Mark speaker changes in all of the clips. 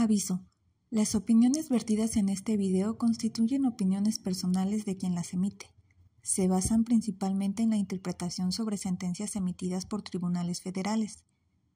Speaker 1: Aviso: las opiniones vertidas en este video constituyen opiniones personales de quien las emite. Se basan principalmente en la interpretación sobre sentencias emitidas por tribunales federales,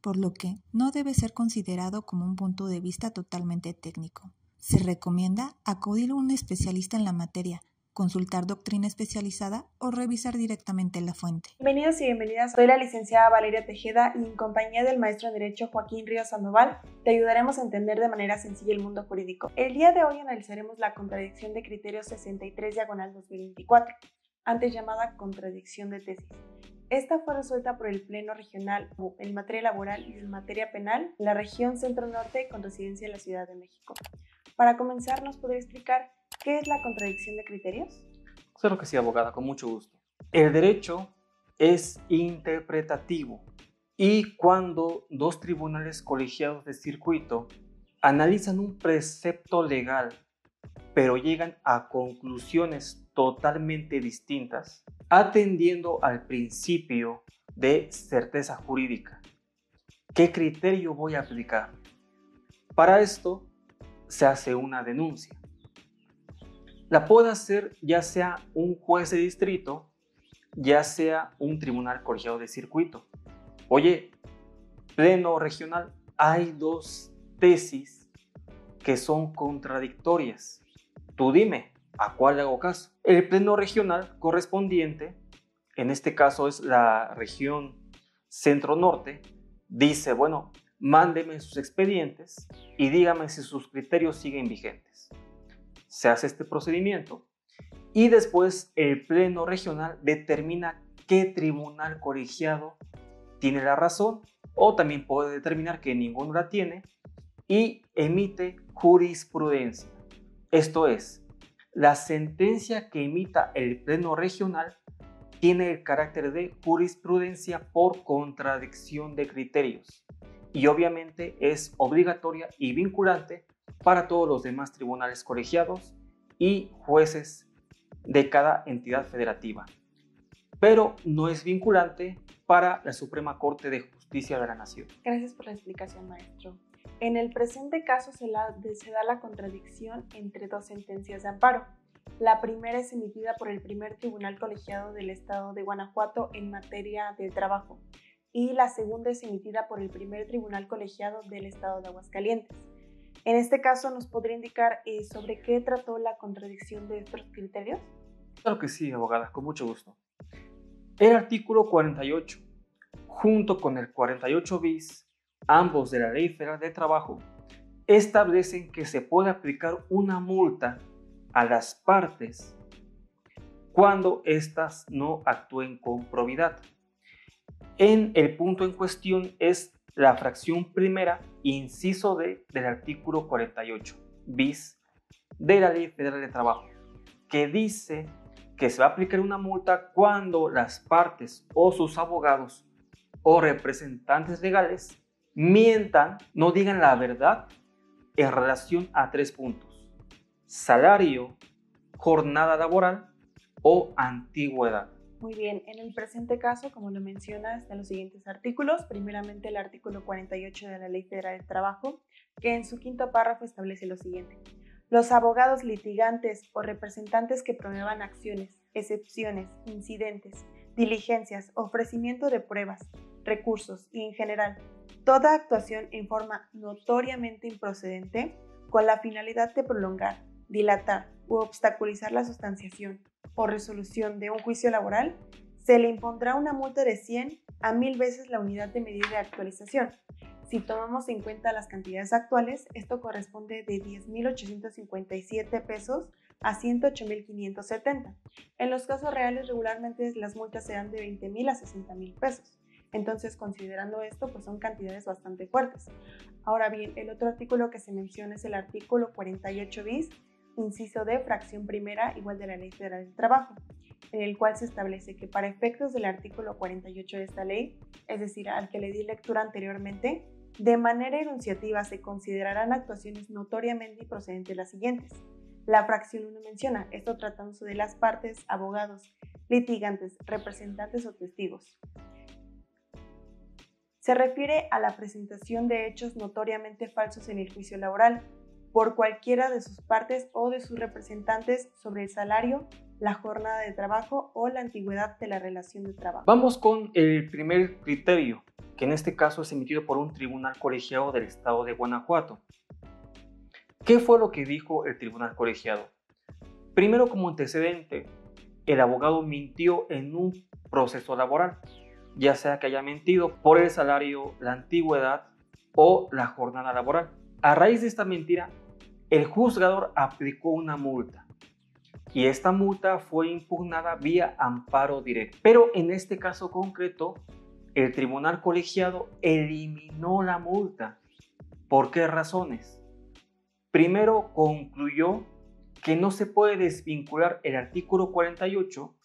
Speaker 1: por lo que no debe ser considerado como un punto de vista totalmente técnico. Se recomienda acudir a un especialista en la materia, consultar doctrina especializada o revisar directamente la fuente.
Speaker 2: Bienvenidos y bienvenidas, soy la licenciada Valeria Tejeda y en compañía del maestro en Derecho Joaquín Ríos Sandoval te ayudaremos a entender de manera sencilla el mundo jurídico. El día de hoy analizaremos la contradicción de criterios 63/2024, antes llamada contradicción de tesis. Esta fue resuelta por el Pleno Regional en materia laboral y en materia penal en la región Centro-Norte con residencia en la Ciudad de México. Para comenzar, ¿nos podría explicar qué es la contradicción de criterios?
Speaker 3: Claro que sí, abogada, con mucho gusto. El derecho es interpretativo y cuando dos tribunales colegiados de circuito analizan un precepto legal, pero llegan a conclusiones totalmente distintas, atendiendo al principio de certeza jurídica. ¿Qué criterio voy a aplicar? Para esto se hace una denuncia. La puede hacer ya sea un juez de distrito, ya sea un tribunal colegiado de circuito. Oye, Pleno Regional, hay dos tesis que son contradictorias. Tú dime, ¿a cuál le hago caso? El Pleno Regional correspondiente, en este caso es la región Centro-Norte, dice, bueno, mándeme sus expedientes y dígame si sus criterios siguen vigentes. Se hace este procedimiento y después el Pleno Regional determina qué tribunal colegiado tiene la razón o también puede determinar que ninguno la tiene y emite jurisprudencia. Esto es, la sentencia que emita el Pleno Regional tiene el carácter de jurisprudencia por contradicción de criterios y obviamente es obligatoria y vinculante para todos los demás tribunales colegiados y jueces de cada entidad federativa, pero no es vinculante para la Suprema Corte de Justicia de la Nación.
Speaker 2: Gracias por la explicación, maestro. En el presente caso se da la contradicción entre dos sentencias de amparo. La primera es emitida por el primer tribunal colegiado del estado de Guanajuato en materia de trabajo y la segunda es emitida por el primer tribunal colegiado del estado de Aguascalientes. En este caso, ¿nos podría indicar sobre qué trató la contradicción de estos criterios?
Speaker 3: Claro que sí, abogada, con mucho gusto. El artículo 48, junto con el 48 bis, ambos de la Ley Federal de Trabajo, establecen que se puede aplicar una multa a las partes cuando éstas no actúen con probidad. En el punto en cuestión es la fracción primera, inciso D del artículo 48 bis de la Ley Federal de Trabajo, que dice que se va a aplicar una multa cuando las partes o sus abogados o representantes legales mientan, no digan la verdad en relación a tres puntos: salario, jornada laboral o antigüedad.
Speaker 2: Muy bien, en el presente caso, como lo mencionas, están los siguientes artículos. Primeramente, el artículo 48 de la Ley Federal del Trabajo, que en su quinto párrafo establece lo siguiente: los abogados litigantes o representantes que promuevan acciones, excepciones, incidentes, diligencias, ofrecimiento de pruebas, recursos y, en general, toda actuación en forma notoriamente improcedente con la finalidad de prolongar, dilatar u obstaculizar la sustanciación o resolución de un juicio laboral, se le impondrá una multa de 100 a 1000 veces la unidad de medida de actualización. Si tomamos en cuenta las cantidades actuales, esto corresponde de 10,857 pesos a 108,570. En los casos reales, regularmente las multas serán de 20,000 a 60,000 pesos. Entonces, considerando esto, pues son cantidades bastante fuertes. Ahora bien, el otro artículo que se menciona es el artículo 48 bis, inciso D, fracción primera, igual de la Ley Federal del Trabajo, en el cual se establece que para efectos del artículo 48 de esta ley, es decir, al que le di lectura anteriormente, de manera enunciativa se considerarán actuaciones notoriamente improcedentes las siguientes. La fracción 1 menciona, esto tratándose de las partes, abogados, litigantes, representantes o testigos. Se refiere a la presentación de hechos notoriamente falsos en el juicio laboral por cualquiera de sus partes o de sus representantes sobre el salario, la jornada de trabajo o la antigüedad de la relación de trabajo.
Speaker 3: Vamos con el primer criterio, que en este caso es emitido por un tribunal colegiado del estado de Guanajuato. ¿Qué fue lo que dijo el tribunal colegiado? Primero, como antecedente, el abogado mintió en un proceso laboral, ya sea que haya mentido por el salario, la antigüedad o la jornada laboral. A raíz de esta mentira, el juzgador aplicó una multa y esta multa fue impugnada vía amparo directo. Pero en este caso concreto, el tribunal colegiado eliminó la multa. ¿Por qué razones? Primero, concluyó que no se puede desvincular el artículo 48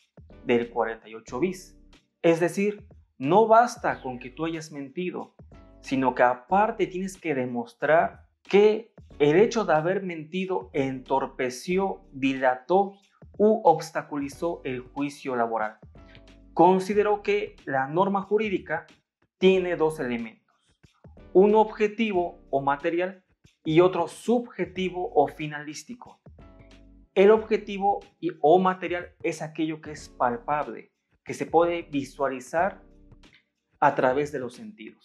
Speaker 3: del 48 bis. Es decir, no basta con que tú hayas mentido, sino que aparte tienes que demostrar que el hecho de haber mentido entorpeció, dilató u obstaculizó el juicio laboral. Consideró que la norma jurídica tiene dos elementos, uno objetivo o material y otro subjetivo o finalístico. El objetivo o material es aquello que es palpable, que se puede visualizar a través de los sentidos.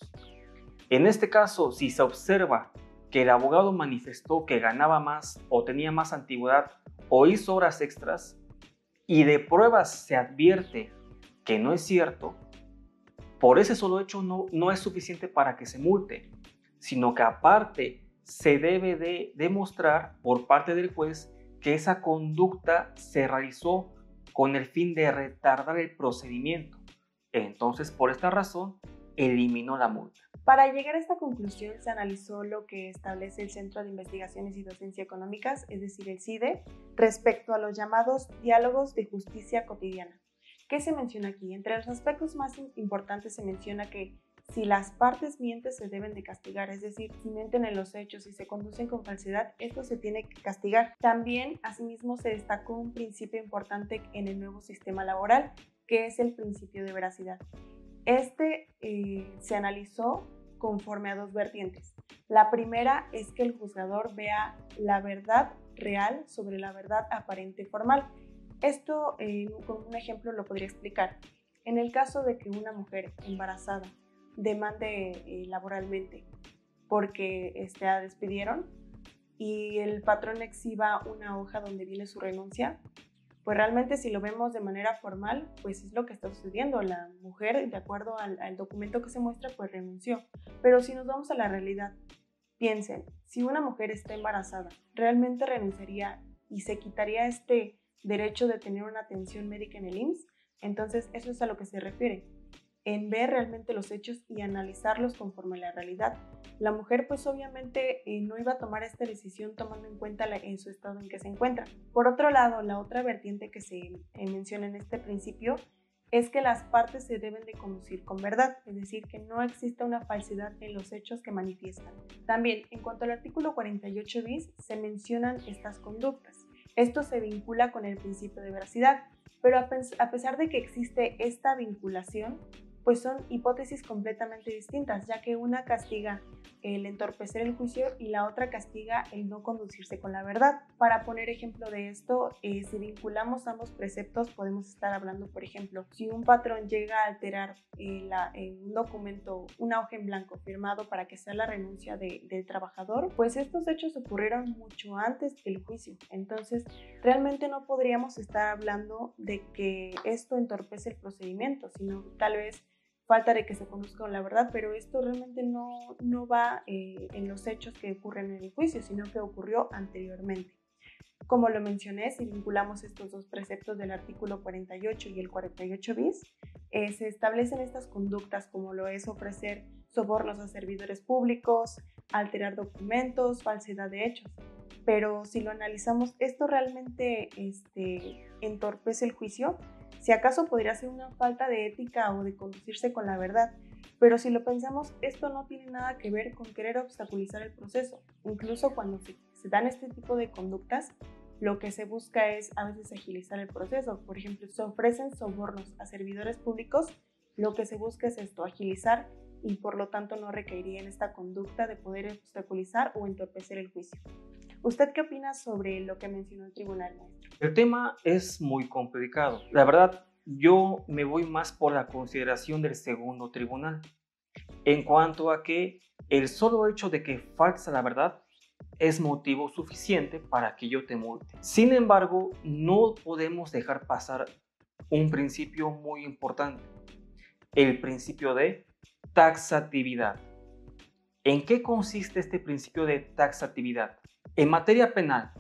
Speaker 3: En este caso, si se observa que el abogado manifestó que ganaba más o tenía más antigüedad o hizo horas extras y de pruebas se advierte que no es cierto, por ese solo hecho no es suficiente para que se multe, sino que aparte se debe de demostrar por parte del juez que esa conducta se realizó con el fin de retardar el procedimiento. Entonces, por esta razón, eliminó la multa.
Speaker 2: Para llegar a esta conclusión se analizó lo que establece el Centro de Investigaciones y Docencia Económicas, es decir, el CIDE, respecto a los llamados diálogos de justicia cotidiana. ¿Qué se menciona aquí? Entre los aspectos más importantes se menciona que si las partes mienten se deben de castigar, es decir, si mienten en los hechos y se conducen con falsedad, esto se tiene que castigar. También, asimismo, se destacó un principio importante en el nuevo sistema laboral, que es el principio de veracidad. Este se analizó conforme a dos vertientes. La primera es que el juzgador vea la verdad real sobre la verdad aparente formal. Esto con un ejemplo lo podría explicar. En el caso de que una mujer embarazada demande laboralmente porque la despidieron y el patrón exhiba una hoja donde viene su renuncia, pues realmente si lo vemos de manera formal, pues es lo que está sucediendo. La mujer, de acuerdo al documento que se muestra, pues renunció. Pero si nos vamos a la realidad, piensen, si una mujer está embarazada, ¿realmente renunciaría y se quitaría este derecho de tener una atención médica en el IMSS? Entonces, eso es a lo que se refiere, en ver realmente los hechos y analizarlos conforme a la realidad. La mujer pues obviamente no iba a tomar esta decisión tomando en cuenta en su estado en que se encuentra. Por otro lado, la otra vertiente que se menciona en este principio es que las partes se deben de conducir con verdad, es decir, que no exista una falsedad en los hechos que manifiestan. También, en cuanto al artículo 48 bis, se mencionan estas conductas. Esto se vincula con el principio de veracidad, pero a pesar de que existe esta vinculación, pues son hipótesis completamente distintas, ya que una castiga el entorpecer el juicio y la otra castiga el no conducirse con la verdad. Para poner ejemplo de esto, si vinculamos ambos preceptos, podemos estar hablando, por ejemplo, si un patrón llega a alterar un documento, una hoja en blanco firmado para que sea la renuncia del trabajador, pues estos hechos ocurrieron mucho antes del juicio. Entonces, realmente no podríamos estar hablando de que esto entorpece el procedimiento, sino tal vez falta de que se conozca la verdad, pero esto realmente no va en los hechos que ocurren en el juicio, sino que ocurrió anteriormente. Como lo mencioné, si vinculamos estos dos preceptos del artículo 48 y el 48 bis, se establecen estas conductas como lo es ofrecer sobornos a servidores públicos, alterar documentos, falsedad de hechos. Pero si lo analizamos, ¿esto realmente entorpece el juicio? Si acaso podría ser una falta de ética o de conducirse con la verdad, pero si lo pensamos, esto no tiene nada que ver con querer obstaculizar el proceso. Incluso cuando se dan este tipo de conductas, lo que se busca es a veces agilizar el proceso. Por ejemplo, se ofrecen sobornos a servidores públicos, lo que se busca es esto, agilizar y por lo tanto no recaería en esta conducta de poder obstaculizar o entorpecer el juicio. ¿Usted qué opina sobre lo que mencionó el tribunal, maestro?
Speaker 3: El tema es muy complicado. La verdad, yo me voy más por la consideración del segundo tribunal, en cuanto a que el solo hecho de que faltes a la verdad es motivo suficiente para que yo te multe. Sin embargo, no podemos dejar pasar un principio muy importante, el principio de taxatividad. ¿En qué consiste este principio de taxatividad? En materia penal,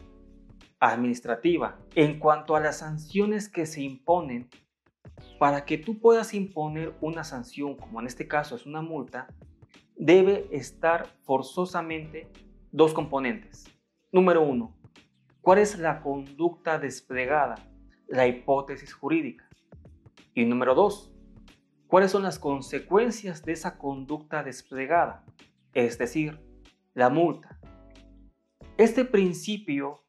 Speaker 3: administrativa, en cuanto a las sanciones que se imponen, para que tú puedas imponer una sanción, como en este caso es una multa, debe estar forzosamente dos componentes. Número uno, ¿cuál es la conducta desplegada? La hipótesis jurídica. Y número dos, ¿cuáles son las consecuencias de esa conducta desplegada? Es decir, la multa. Este principio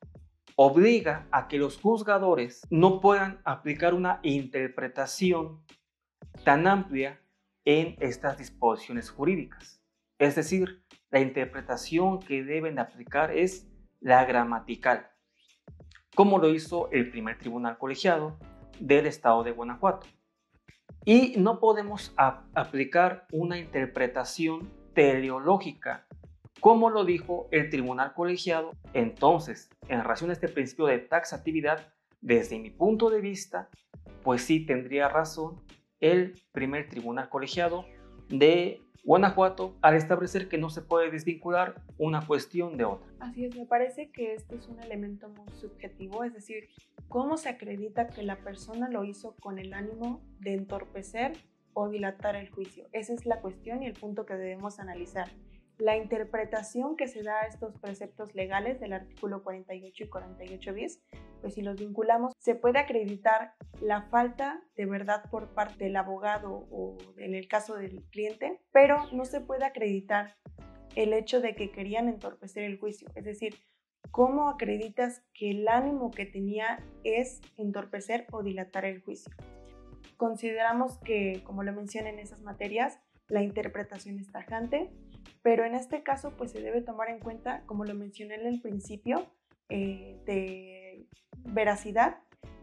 Speaker 3: obliga a que los juzgadores no puedan aplicar una interpretación tan amplia en estas disposiciones jurídicas. Es decir, la interpretación que deben aplicar es la gramatical, como lo hizo el primer tribunal colegiado del estado de Guanajuato. Y no podemos aplicar una interpretación teleológica, como lo dijo el tribunal colegiado. Entonces, en relación a este principio de taxatividad, desde mi punto de vista, pues sí tendría razón el primer tribunal colegiado de Guanajuato al establecer que no se puede desvincular una cuestión de otra.
Speaker 2: Así es, me parece que este es un elemento muy subjetivo, es decir, ¿cómo se acredita que la persona lo hizo con el ánimo de entorpecer o dilatar el juicio? Esa es la cuestión y el punto que debemos analizar. La interpretación que se da a estos preceptos legales del artículo 48 y 48 bis, pues si los vinculamos, se puede acreditar la falta de verdad por parte del abogado o en el caso del cliente, pero no se puede acreditar el hecho de que querían entorpecer el juicio. Es decir, ¿cómo acreditas que el ánimo que tenía es entorpecer o dilatar el juicio? Consideramos que, como lo mencioné en esas materias, la interpretación es tajante, pero en este caso pues se debe tomar en cuenta, como lo mencioné en el principio, de veracidad.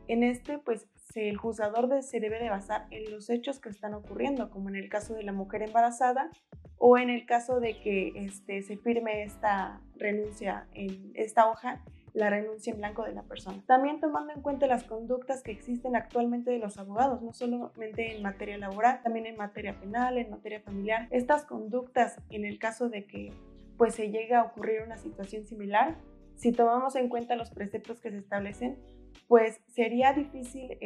Speaker 2: En este pues el juzgador se debe de basar en los hechos que están ocurriendo, como en el caso de la mujer embarazada o en el caso de que se firme esta renuncia en esta hoja, la renuncia en blanco de la persona. También tomando en cuenta las conductas que existen actualmente de los abogados, no solamente en materia laboral, también en materia penal, en materia familiar. Estas conductas, en el caso de que pues se llegue a ocurrir una situación similar, si tomamos en cuenta los preceptos que se establecen, pues sería difícil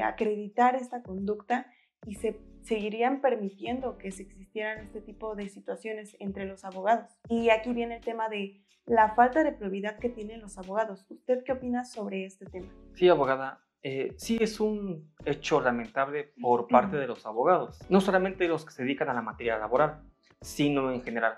Speaker 2: acreditar esta conducta y se seguirían permitiendo que se existieran este tipo de situaciones entre los abogados. Y aquí viene el tema de la falta de probidad que tienen los abogados. ¿Usted qué opina sobre este tema?
Speaker 3: Sí, abogada, sí es un hecho lamentable por parte de los abogados, no solamente los que se dedican a la materia laboral, sino en general.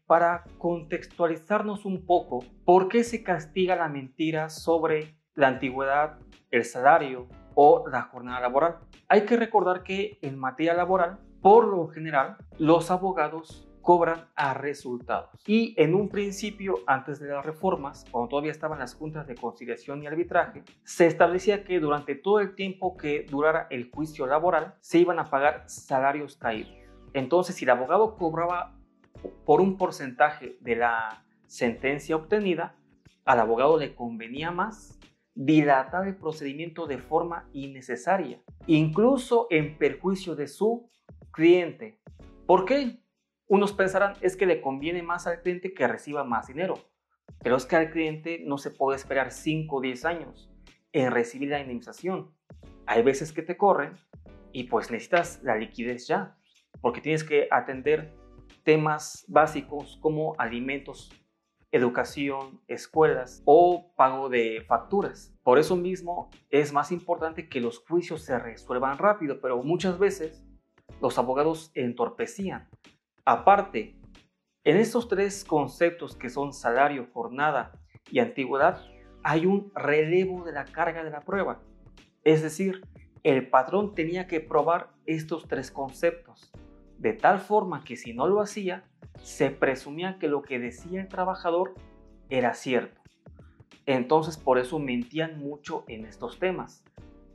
Speaker 3: Para contextualizarnos un poco, ¿por qué se castiga la mentira sobre la antigüedad, el salario o la jornada laboral? Hay que recordar que en materia laboral, por lo general, los abogados cobran a resultados. Y en un principio, antes de las reformas, cuando todavía estaban las juntas de conciliación y arbitraje, se establecía que durante todo el tiempo que durara el juicio laboral, se iban a pagar salarios caídos. Entonces, si el abogado cobraba por un porcentaje de la sentencia obtenida, al abogado le convenía más dilatar el procedimiento de forma innecesaria, incluso en perjuicio de su cliente. ¿Por qué? Unos pensarán, es que le conviene más al cliente que reciba más dinero, pero es que al cliente no se puede esperar 5 o 10 años en recibir la indemnización. Hay veces que te corren y pues necesitas la liquidez ya, porque tienes que atender temas básicos como alimentos, educación, escuelas o pago de facturas. Por eso mismo es más importante que los juicios se resuelvan rápido, pero muchas veces los abogados entorpecían. Aparte, en estos tres conceptos que son salario, jornada y antigüedad, hay un relevo de la carga de la prueba. Es decir, el patrón tenía que probar estos tres conceptos de tal forma que si no lo hacía, se presumía que lo que decía el trabajador era cierto. Entonces, por eso mentían mucho en estos temas.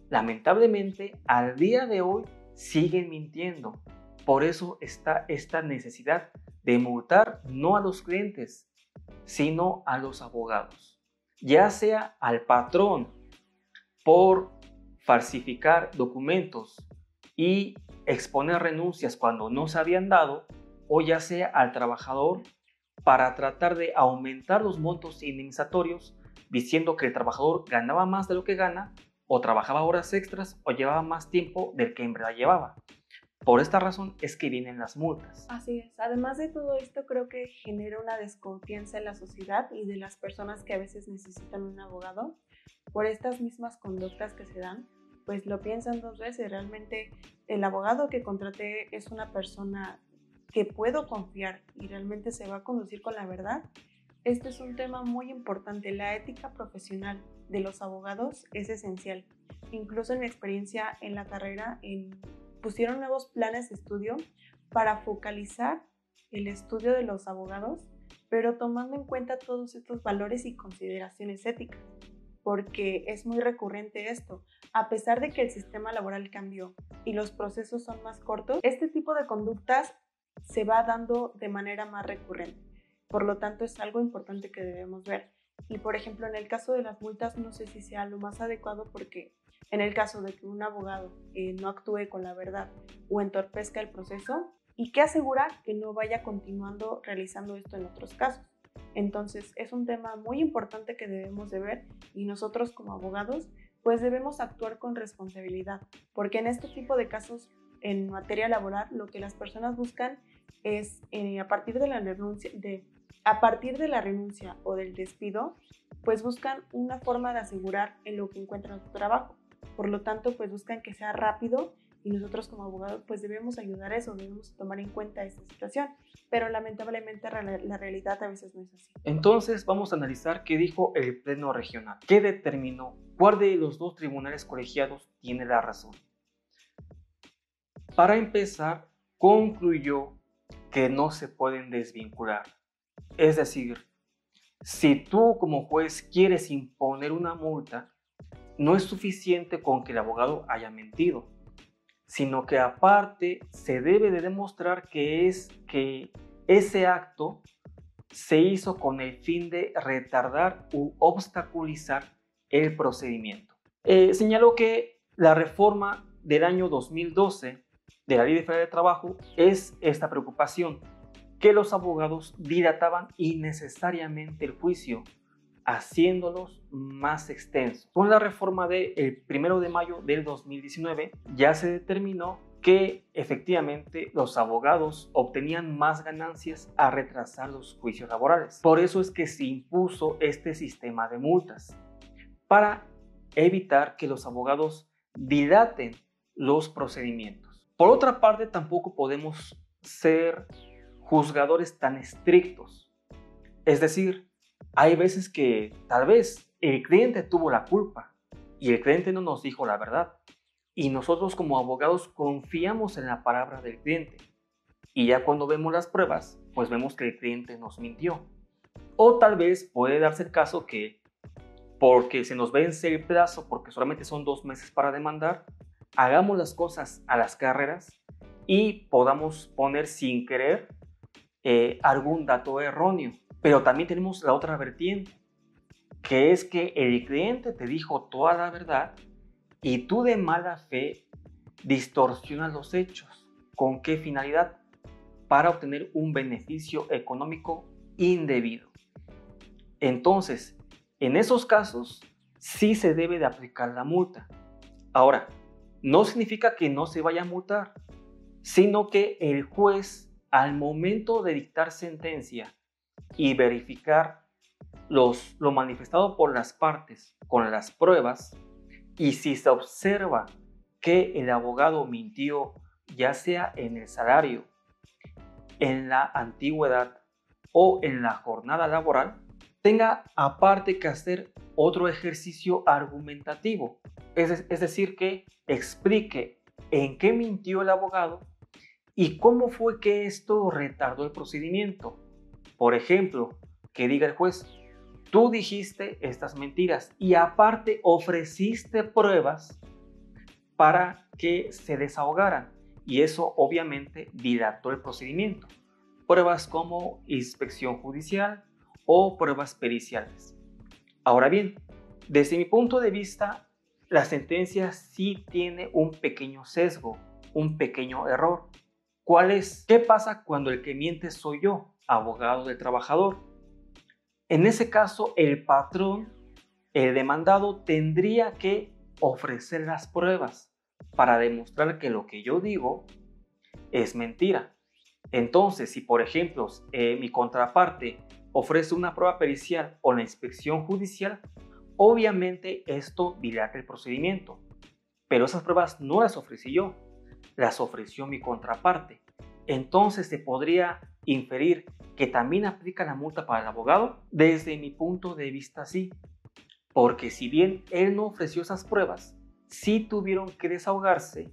Speaker 3: Lamentablemente, al día de hoy siguen mintiendo. Por eso está esta necesidad de multar no a los clientes, sino a los abogados. Ya sea al patrón por falsificar documentos y exponer renuncias cuando no se habían dado, o ya sea al trabajador para tratar de aumentar los montos indemnizatorios diciendo que el trabajador ganaba más de lo que gana, o trabajaba horas extras, o llevaba más tiempo del que en verdad llevaba. Por esta razón es que vienen las multas.
Speaker 2: Así es. Además de todo esto, creo que genera una desconfianza en la sociedad y de las personas que a veces necesitan un abogado. Por estas mismas conductas que se dan, pues lo piensan dos veces. Realmente el abogado que contraté es una persona que puedo confiar y realmente se va a conducir con la verdad. Este es un tema muy importante. La ética profesional de los abogados es esencial. Incluso en mi experiencia en la carrera, pusieron nuevos planes de estudio para focalizar el estudio de los abogados, pero tomando en cuenta todos estos valores y consideraciones éticas, porque es muy recurrente esto. A pesar de que el sistema laboral cambió y los procesos son más cortos, este tipo de conductas se va dando de manera más recurrente. Por lo tanto, es algo importante que debemos ver. Y, por ejemplo, en el caso de las multas, no sé si sea lo más adecuado, porque en el caso de que un abogado no actúe con la verdad o entorpezca el proceso, ¿y qué asegura que no vaya continuando realizando esto en otros casos? Entonces, es un tema muy importante que debemos de ver, y nosotros como abogados pues debemos actuar con responsabilidad, porque en este tipo de casos en materia laboral lo que las personas buscan es a partir de la renuncia o del despido, pues buscan una forma de asegurar en lo que encuentran su trabajo. Por lo tanto, pues buscan que sea rápido, y nosotros como abogados pues debemos ayudar a eso, debemos tomar en cuenta esta situación. Pero lamentablemente la realidad a veces no es así.
Speaker 3: Entonces vamos a analizar qué dijo el Pleno Regional, qué determinó, cuál de los dos tribunales colegiados tiene la razón. Para empezar, concluyó que no se pueden desvincular. Es decir, si tú como juez quieres imponer una multa, no es suficiente con que el abogado haya mentido, sino que aparte se debe de demostrar que ese acto se hizo con el fin de retardar u obstaculizar el procedimiento. Señaló que la reforma del año 2012 de la Ley Federal de Trabajo es esta preocupación, que los abogados dilataban innecesariamente el juicio, haciéndolos más extensos. Con la reforma del 1 de mayo del 2019 ya se determinó que efectivamente los abogados obtenían más ganancias a retrasar los juicios laborales. Por eso es que se impuso este sistema de multas, para evitar que los abogados dilaten los procedimientos. Por otra parte, tampoco podemos ser juzgadores tan estrictos. Es decir, hay veces que tal vez el cliente tuvo la culpa y el cliente no nos dijo la verdad, y nosotros como abogados confiamos en la palabra del cliente, y ya cuando vemos las pruebas, pues vemos que el cliente nos mintió. O tal vez puede darse el caso que porque se nos vence el plazo, porque solamente son 2 meses para demandar, hagamos las cosas a las carreras y podamos poner sin querer algún dato erróneo. Pero también tenemos la otra vertiente, que es que el cliente te dijo toda la verdad y tú de mala fe distorsionas los hechos. ¿Con qué finalidad? Para obtener un beneficio económico indebido. Entonces, en esos casos sí se debe de aplicar la multa. Ahora, no significa que no se vaya a multar, sino que el juez, al momento de dictar sentencia y verificar lo manifestado por las partes con las pruebas, y si se observa que el abogado mintió, ya sea en el salario, en la antigüedad o en la jornada laboral, tenga aparte que hacer otro ejercicio argumentativo. Es decir, que explique en qué mintió el abogado ¿Y cómo fue que esto retardó el procedimiento? Por ejemplo, que diga el juez, tú dijiste estas mentiras y aparte ofreciste pruebas para que se desahogaran y eso obviamente dilató el procedimiento. Pruebas como inspección judicial o pruebas periciales. Ahora bien, desde mi punto de vista, la sentencia sí tiene un pequeño sesgo, un pequeño error. ¿Cuál es? ¿Qué pasa cuando el que miente soy yo, abogado del trabajador? En ese caso, el patrón, el demandado, tendría que ofrecer las pruebas para demostrar que lo que yo digo es mentira. Entonces, si por ejemplo mi contraparte ofrece una prueba pericial o la inspección judicial, obviamente esto dilata el procedimiento. Pero esas pruebas no las ofrecí yo, las ofreció mi contraparte. Entonces se podría inferir que también aplica la multa para el abogado. Desde mi punto de vista sí, porque si bien él no ofreció esas pruebas, sí tuvieron que desahogarse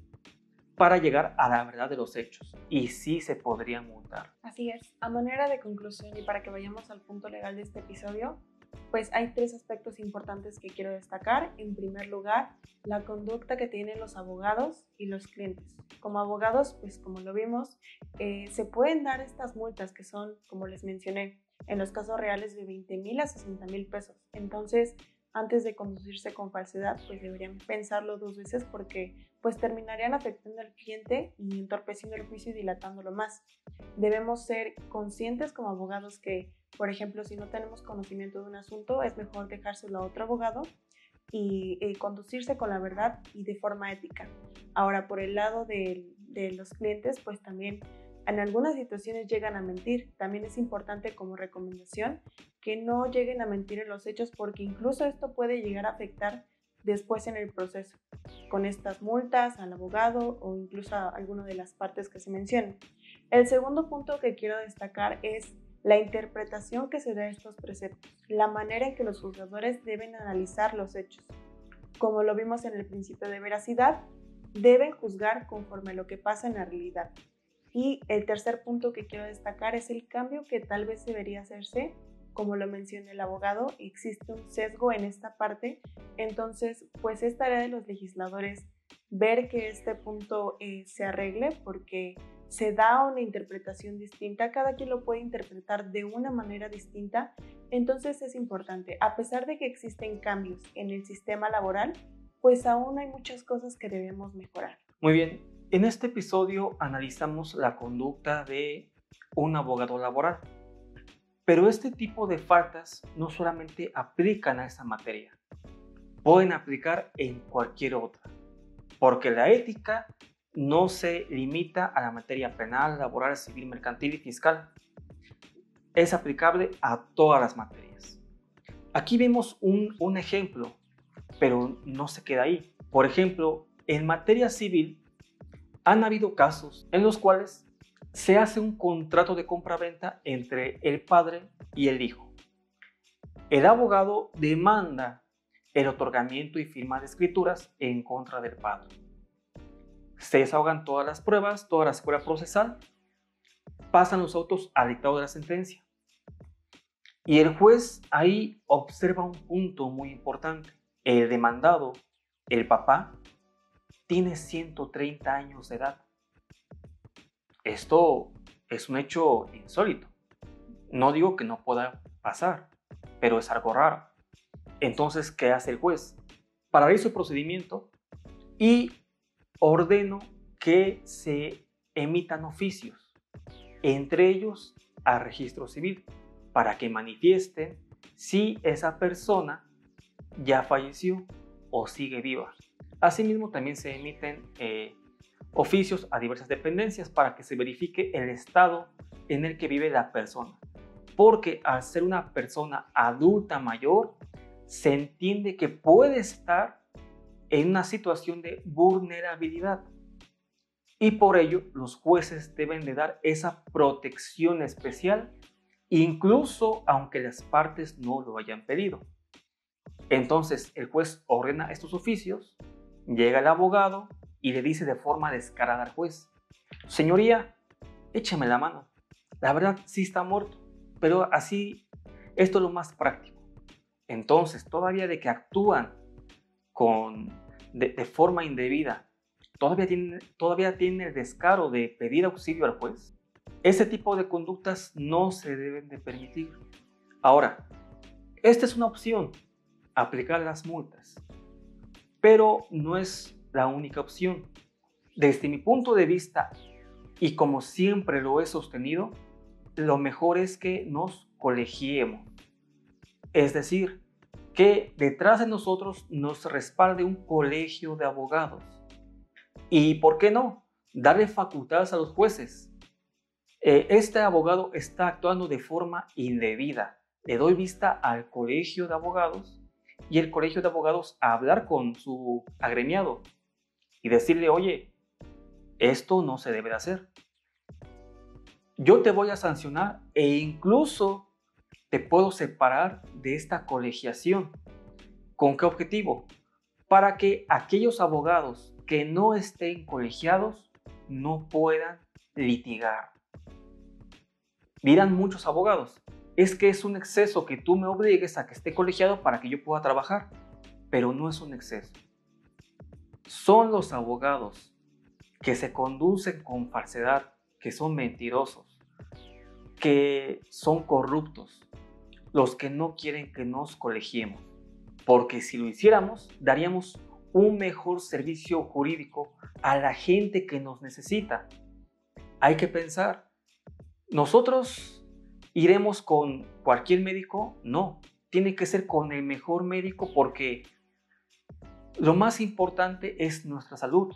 Speaker 3: para llegar a la verdad de los hechos y sí se podría multar.
Speaker 2: Así es. A manera de conclusión y para que vayamos al punto legal de este episodio, pues hay 3 aspectos importantes que quiero destacar. En primer lugar, la conducta que tienen los abogados y los clientes. Como abogados, pues como lo vimos, se pueden dar estas multas que son, como les mencioné, en los casos reales de 20,000 a 60,000 pesos. Entonces, antes de conducirse con falsedad, pues deberían pensarlo 2 veces porque pues terminarían afectando al cliente y entorpeciendo el juicio y dilatándolo más. Debemos ser conscientes como abogados que, por ejemplo, si no tenemos conocimiento de un asunto, es mejor dejárselo a otro abogado y conducirse con la verdad y de forma ética. Ahora, por el lado de los clientes, pues también en algunas situaciones llegan a mentir. También es importante como recomendación que no lleguen a mentir en los hechos porque incluso esto puede llegar a afectar después en el proceso, con estas multas al abogado o incluso a alguna de las partes que se mencionen. El segundo punto que quiero destacar es la interpretación que se da a estos preceptos, la manera en que los juzgadores deben analizar los hechos. Como lo vimos en el principio de veracidad, deben juzgar conforme a lo que pasa en la realidad. Y el tercer punto que quiero destacar es el cambio que tal vez debería hacerse. Como lo menciona el abogado, existe un sesgo en esta parte, entonces pues es tarea de los legisladores ver que este punto se arregle porque se da una interpretación distinta, cada quien lo puede interpretar de una manera distinta, entonces es importante, a pesar de que existen cambios en el sistema laboral, pues aún hay muchas cosas que debemos mejorar.
Speaker 3: Muy bien, en este episodio analizamos la conducta de un abogado laboral. Pero este tipo de faltas no solamente aplican a esa materia, pueden aplicar en cualquier otra, porque la ética no se limita a la materia penal, laboral, civil, mercantil y fiscal. Es aplicable a todas las materias. Aquí vemos un ejemplo, pero no se queda ahí. Por ejemplo, en materia civil han habido casos en los cuales se hace un contrato de compra-venta entre el padre y el hijo. El abogado demanda el otorgamiento y firma de escrituras en contra del padre. Se desahogan todas las pruebas, toda la escuela procesal, pasan los autos al dictado de la sentencia. Y el juez ahí observa un punto muy importante. El demandado, el papá, tiene 130 años de edad. Esto es un hecho insólito. No digo que no pueda pasar, pero es algo raro. Entonces, ¿qué hace el juez? Paraliza el procedimiento y ordeno que se emitan oficios, entre ellos al registro civil, para que manifiesten si esa persona ya falleció o sigue viva. Asimismo, también se emiten oficios a diversas dependencias para que se verifique el estado en el que vive la persona. Porque al ser una persona adulta mayor, se entiende que puede estar en una situación de vulnerabilidad. Y por ello, los jueces deben de dar esa protección especial, incluso aunque las partes no lo hayan pedido. Entonces, el juez ordena estos oficios, llega el abogado y le dice de forma descarada al juez: señoría, échame la mano. La verdad sí está muerto, pero así, esto es lo más práctico. Entonces, todavía de que actúan de forma indebida, todavía tienen el descaro de pedir auxilio al juez. Ese tipo de conductas no se deben de permitir. Ahora, esta es una opción, aplicar las multas, pero no es la única opción. Desde mi punto de vista, y como siempre lo he sostenido, lo mejor es que nos colegiemos. Es decir, que detrás de nosotros nos respalde un colegio de abogados. Y, ¿por qué no?, darle facultades a los jueces. Este abogado está actuando de forma indebida. Le doy vista al colegio de abogados y el colegio de abogados a hablar con su agremiado y decirle, oye, esto no se debe de hacer. Yo te voy a sancionar e incluso te puedo separar de esta colegiación. ¿Con qué objetivo? Para que aquellos abogados que no estén colegiados no puedan litigar. Dirán muchos abogados, es que es un exceso que tú me obligues a que esté colegiado para que yo pueda trabajar, pero no es un exceso. Son los abogados que se conducen con falsedad, que son mentirosos, que son corruptos, los que no quieren que nos colegiemos, porque si lo hiciéramos, daríamos un mejor servicio jurídico a la gente que nos necesita. Hay que pensar, ¿nosotros iremos con cualquier médico? No, tiene que ser con el mejor médico porque lo más importante es nuestra salud.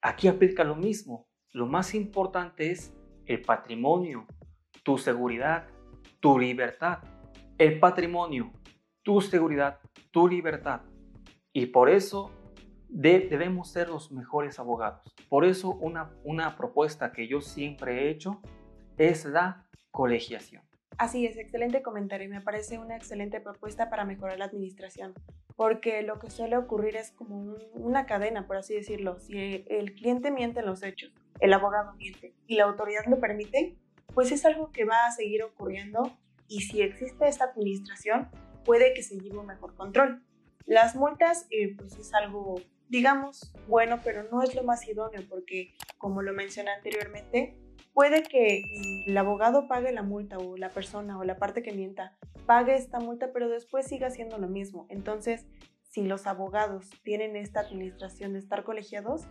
Speaker 3: Aquí aplica lo mismo, lo más importante es el patrimonio, tu seguridad, tu libertad. El patrimonio, tu seguridad, tu libertad. Y por eso debemos ser los mejores abogados. Por eso una propuesta que yo siempre he hecho es la colegiación.
Speaker 2: Así es, excelente comentario. Me parece una excelente propuesta para mejorar la administración, porque lo que suele ocurrir es como una cadena, por así decirlo. Si el cliente miente en los hechos, el abogado miente y la autoridad lo permite, pues es algo que va a seguir ocurriendo, y si existe esta administración, puede que se lleve un mejor control. Las multas, pues es algo, digamos, bueno, pero no es lo más idóneo, porque, como lo mencioné anteriormente, puede que el abogado pague la multa, o la persona o la parte que mienta pague esta multa, pero después siga haciendo lo mismo. Entonces, si los abogados tienen esta administración de estar colegiados,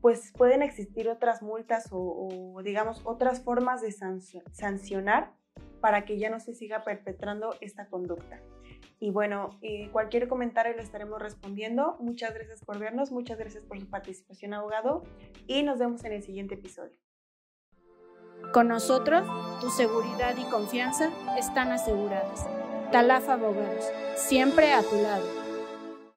Speaker 2: pues pueden existir otras multas o digamos, otras formas de sancionar para que ya no se siga perpetrando esta conducta. Y bueno, cualquier comentario lo estaremos respondiendo. Muchas gracias por vernos, muchas gracias por su participación, abogado, y nos vemos en el siguiente episodio.
Speaker 4: Con nosotros, tu seguridad y confianza están aseguradas. Talaf Abogados, siempre a tu lado.